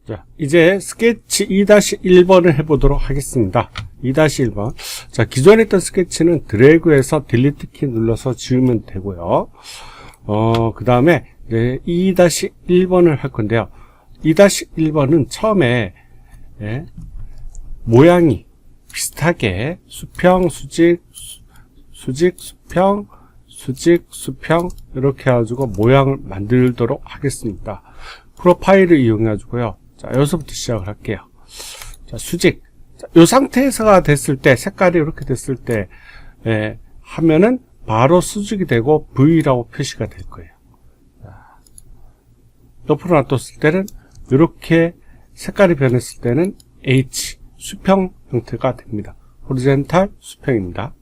자, 이제 스케치 2-1번을 해보도록 하겠습니다. 2-1번. 자, 기존에 있던 스케치는 드래그해서 딜리트 키 눌러서 지우면 되고요. 그 다음에 2-1번을 할 건데요. 2-1번은 처음에 모양이 비슷하게 수평, 수직, 수평, 수직, 수평 이렇게 해가지고 모양을 만들도록 하겠습니다. 프로파일을 이용해가지고요. 자, 여기서부터 시작을 할게요. 자, 수직. 자, 이 상태에서가 됐을 때, 색깔이 이렇게 됐을 때, 하면은 바로 수직이 되고 V라고 표시가 될 거예요. 자, 옆으로 놔뒀을 때는 이렇게 색깔이 변했을 때는 H, 수평 형태가 됩니다. 호리젠탈 수평입니다.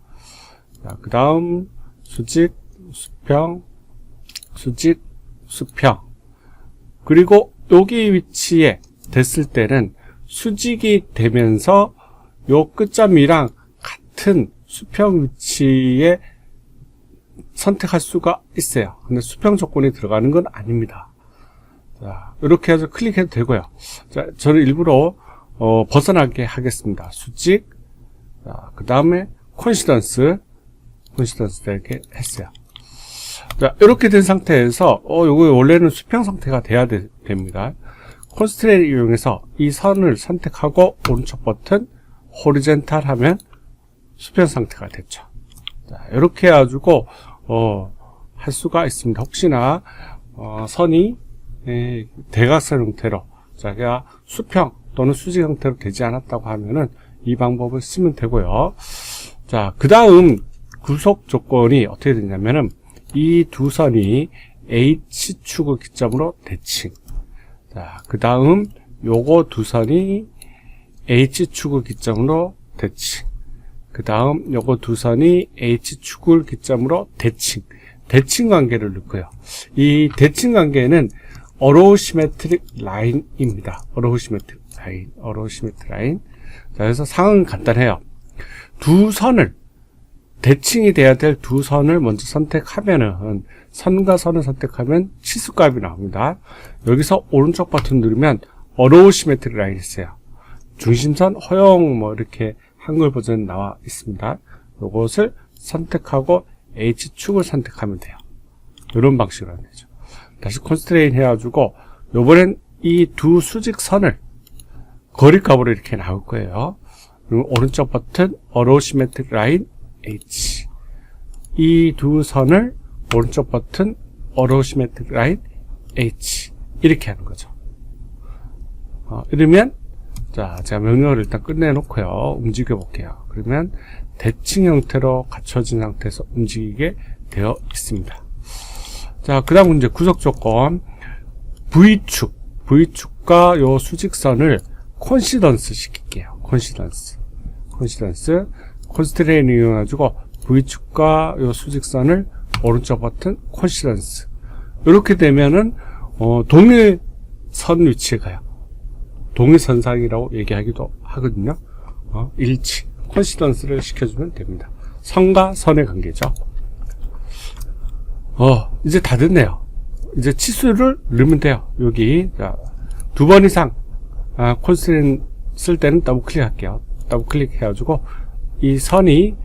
자, 그 다음 수직, 수평, 수직, 수평. 그리고 여기 위치에 됐을 때는 수직이 되면서 요 끝점이랑 같은 수평 위치에 선택할 수가 있어요. 근데 수평 조건이 들어가는 건 아닙니다. 자, 이렇게 해서 클릭해도 되고요. 자, 저는 일부러 벗어나게 하겠습니다. 수직, 그 다음에 콘시던스 이렇게 했어요. 자, 이렇게 된 상태에서 요거 원래는 수평 상태가 돼야 됩니다. 콘스트레인을 이용해서 이 선을 선택하고 오른쪽 버튼 호리젠탈 하면 수평 상태가 됐죠. 자, 이렇게 해가지고 할 수가 있습니다. 혹시나 선이 대각선 형태로 자기가 수평 또는 수직 형태로 되지 않았다고 하면은 이 방법을 쓰면 되고요. 자, 그 다음 구속 조건이 어떻게 되냐면은 이 두 선이 H축을 기점으로 대칭. 자, 그 다음 요거 두 선이 H축을 기점으로 대칭. 그 다음 요거 두 선이 H축을 기점으로 대칭. 대칭 관계를 넣고요. 이 대칭 관계는 어로우 시메트릭 라인입니다. 어로우 시메트릭 라인. 자, 그래서 상은 간단해요. 두 선을 대칭이 돼야 될 두 선을 먼저 선택하면은 선과 선을 선택하면 치수값이 나옵니다. 여기서 오른쪽 버튼 누르면 어로우 시메트릭 라인이 있어요. 중심선 허용 뭐 이렇게 한글 버전 나와 있습니다. 요것을 선택하고 H축을 선택하면 돼요. 이런 방식으로 하면 되죠. 다시 콘스트레인 해가지고 요번엔 이 두 수직선을 거리값으로 이렇게 나올 거예요. 그리고 오른쪽 버튼 어로우 시메트릭 라인 H. 이 두 선을 오른쪽 버튼 어로우 시메트릭 라인 H. 이렇게 하는 거죠. 이러면 자, 제가 명령을 일단 끝내놓고요. 움직여 볼게요. 그러면 대칭 형태로 갖춰진 상태에서 움직이게 되어 있습니다. 자, 그 다음 문제 구속 조건. V축과 요 수직선을 콘시던스 시킬게요. 콘시던스. 콘스트레인을 이용해가지고 V축과 요 수직선을 오른쪽 버튼 콘시던스. 이렇게 되면은 동일선 위치에 가요. 동일선상이라고 얘기하기도 하거든요. 일치. 콘시던스를 시켜주면 됩니다. 선과 선의 관계죠. 이제 다 됐네요. 이제 치수를 넣으면 돼요. 여기 두 번 이상 콘스트레인 쓸 때는 더블 클릭할게요. 더블 클릭 해가지고 이 선이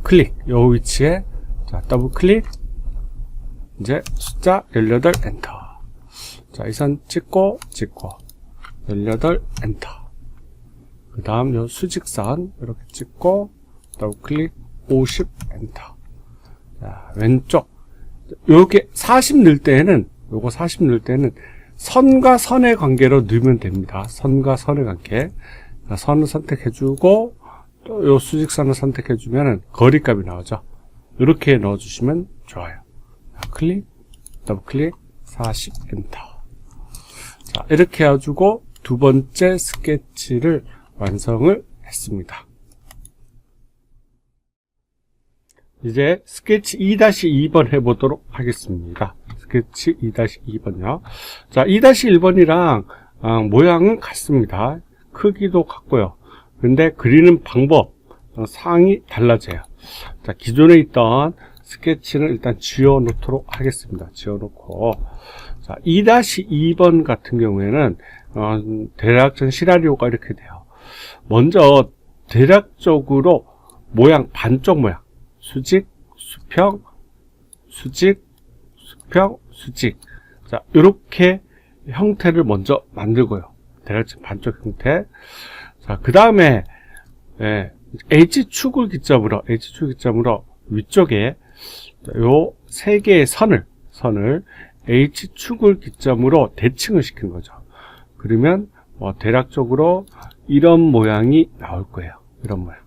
클릭 요 위치에 자, 더블 클릭 이제 숫자 18 엔터. 자, 이 선 찍고 18 엔터. 그 다음 요 수직선 이렇게 찍고 더블 클릭 50 엔터. 자, 왼쪽 요렇게 40 넣을 때는 요거 40 넣을 때는 선과 선의 관계로 넣으면 됩니다. 선과 선의 관계. 자, 선을 선택해주고 또 요 수직선을 선택해주면 거리값이 나오죠. 이렇게 넣어주시면 좋아요. 자, 클릭, 더블 클릭, 40 엔터. 자, 이렇게 해가지고 두 번째 스케치를 완성을 했습니다. 이제 스케치 2-2번 해보도록 하겠습니다. 스케치 2-2번요. 자, 2-1번이랑 모양은 같습니다. 크기도 같고요. 근데 그리는 방법, 상이 달라져요. 자, 기존에 있던 스케치는 일단 지워 놓도록 하겠습니다. 지워 놓고 자, 2-2번 같은 경우에는 대략적인 시나리오가 이렇게 돼요. 먼저 대략적으로 모양, 반쪽 모양, 수직, 수평, 수직, 수평, 수직. 자, 이렇게 형태를 먼저 만들고요. 대략적 반쪽 형태. 자, 그 다음에 H축을 기점으로 위쪽에 요 세 개의 선을 H축을 기점으로 대칭을 시킨 거죠. 그러면 대략적으로 이런 모양이 나올 거예요. 이런 모양.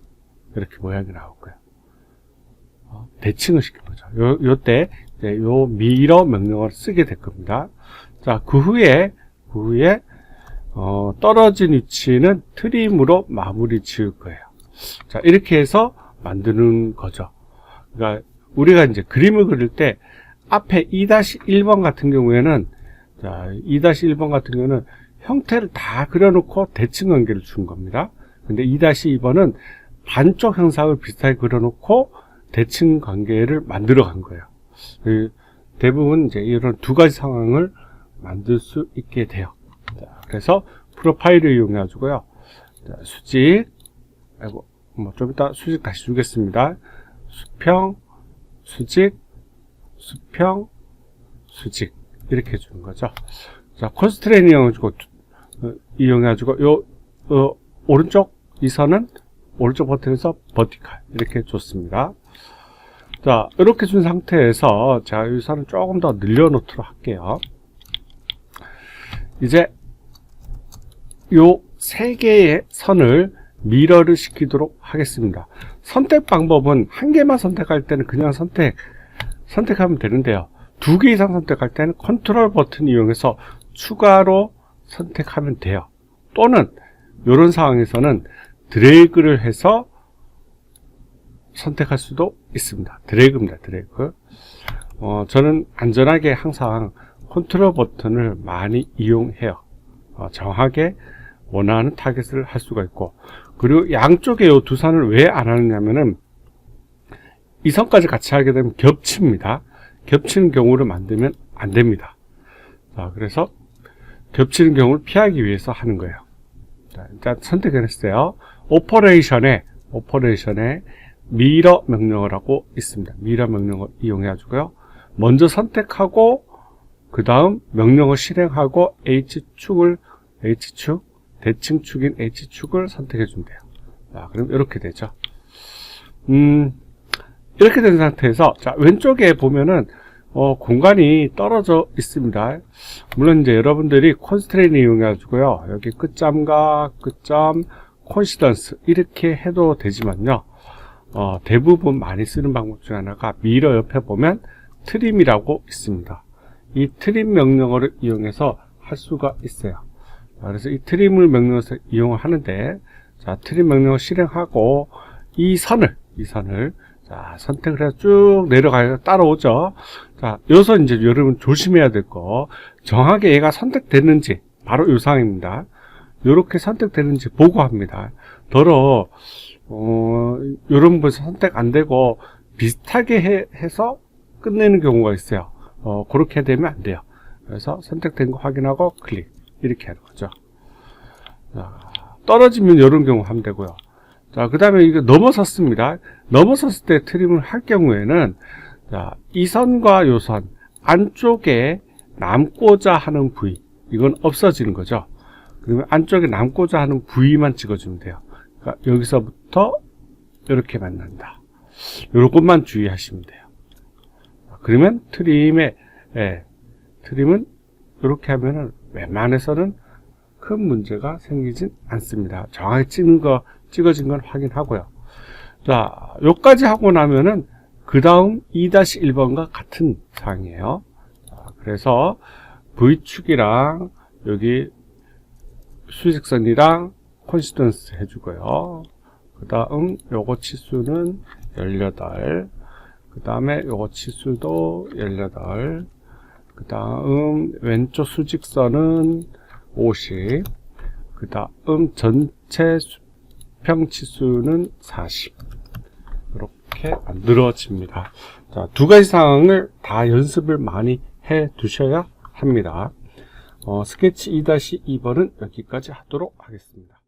이렇게 모양이 나올 거예요. 대칭을 시킨 거죠. 요때 요 미러 명령어를 쓰게 될 겁니다. 자, 그 후에 떨어진 위치는 트림으로 마무리 지을 거예요. 자, 이렇게 해서 만드는 거죠. 그러니까 우리가 이제 그림을 그릴 때 앞에 2-1번 같은 경우에는, 자, 2-1번 같은 경우는 형태를 다 그려놓고 대칭 관계를 준 겁니다. 근데 2-2번은 반쪽 형상을 비슷하게 그려놓고 대칭 관계를 만들어 간 거예요. 대부분 이제 이런 두 가지 상황을 만들 수 있게 돼요. 자, 그래서 프로파일을 이용해가지고요. 자, 수직, 좀 이따 수직 다시 주겠습니다. 수평, 수직, 수평, 수직. 이렇게 해주는 거죠. 자, 콘스트레인 이용해가지고, 오른쪽 이 선은 오른쪽 버튼에서 버티칼. 이렇게 줬습니다. 자, 이렇게 준 상태에서, 자, 이 선을 조금 더 늘려놓도록 할게요. 이제, 요 세 개의 선을 미러를 시키도록 하겠습니다. 선택 방법은 한 개만 선택할 때는 그냥 선택하면 되는데요. 두 개 이상 선택할 때는 컨트롤 버튼 이용해서 추가로 선택하면 돼요. 또는 이런 상황에서는 드래그를 해서 선택할 수도 있습니다. 드래그입니다. 드래그. 저는 안전하게 항상 컨트롤 버튼을 많이 이용해요. 정확하게 원하는 타겟을 할 수가 있고, 그리고 양쪽에 이 두 선을 왜 안 하느냐면은 이 선까지 같이 하게 되면 겹칩니다. 겹치는 경우를 만들면 안 됩니다. 자, 그래서 겹치는 경우를 피하기 위해서 하는 거예요. 자, 일단 선택을 했어요. 오퍼레이션에 미러 명령어라고 있습니다. 미러 명령어 이용해가지고요. 먼저 선택하고 그 다음 명령어 실행하고 H축, 대칭축인 H축을 선택해 주면 돼요. 자, 그럼 이렇게 되죠. 이렇게 된 상태에서, 자, 왼쪽에 보면은, 공간이 떨어져 있습니다. 물론 이제 여러분들이 콘스트레인 이용해가지고요. 여기 끝점과 끝점, 콘시던스, 이렇게 해도 되지만요. 대부분 많이 쓰는 방법 중 하나가 미러 옆에 보면 트림이라고 있습니다. 이 트림 명령어를 이용해서 할 수가 있어요. 그래서 이 트림을 명령어에서 이용을 하는데, 자, 트림 명령어 실행하고 이 선을 자, 선택을 해서 쭉 내려가서 따라오죠. 자, 여기서 이제 여러분 조심해야 될 거, 정확하게 얘가 선택됐는지 바로 이 상황입니다. 이렇게 선택되는지 보고합니다. 더러 이런 곳에서 선택 안 되고 비슷하게 해서 끝내는 경우가 있어요. 그렇게 되면 안 돼요. 그래서 선택된 거 확인하고 클릭, 이렇게 하는 거죠. 자, 떨어지면 이런 경우 하면 되고요. 자, 그 다음에 이거 넘어섰습니다. 넘어섰을 때 트림을 할 경우에는, 자, 이 선과 요 선 안쪽에 남고자 하는 부위, 이건 없어지는 거죠. 그러면 안쪽에 남고자 하는 부위만 찍어주면 돼요. 그러니까 여기서부터 이렇게 만난다. 요것만 주의하시면 돼요. 그러면 트림은 이렇게 하면은 웬만해서는 큰 문제가 생기진 않습니다. 정확히 찍어진 건 확인하고요. 자, 요까지 하고 나면은 그 다음 2-1번과 같은 사항이에요. 자, 그래서 V축이랑 여기 수직선이랑 콘시던스 해주고요. 그 다음 요거 치수는 18, 그 다음에 요거 치수도 18, 그 다음 왼쪽 수직선은 50, 그 다음 전체 수평 치수는 40. 이렇게 만들어집니다. 자, 두 가지 상황을 다 연습을 많이 해 두셔야 합니다. 스케치 2-2번은 여기까지 하도록 하겠습니다.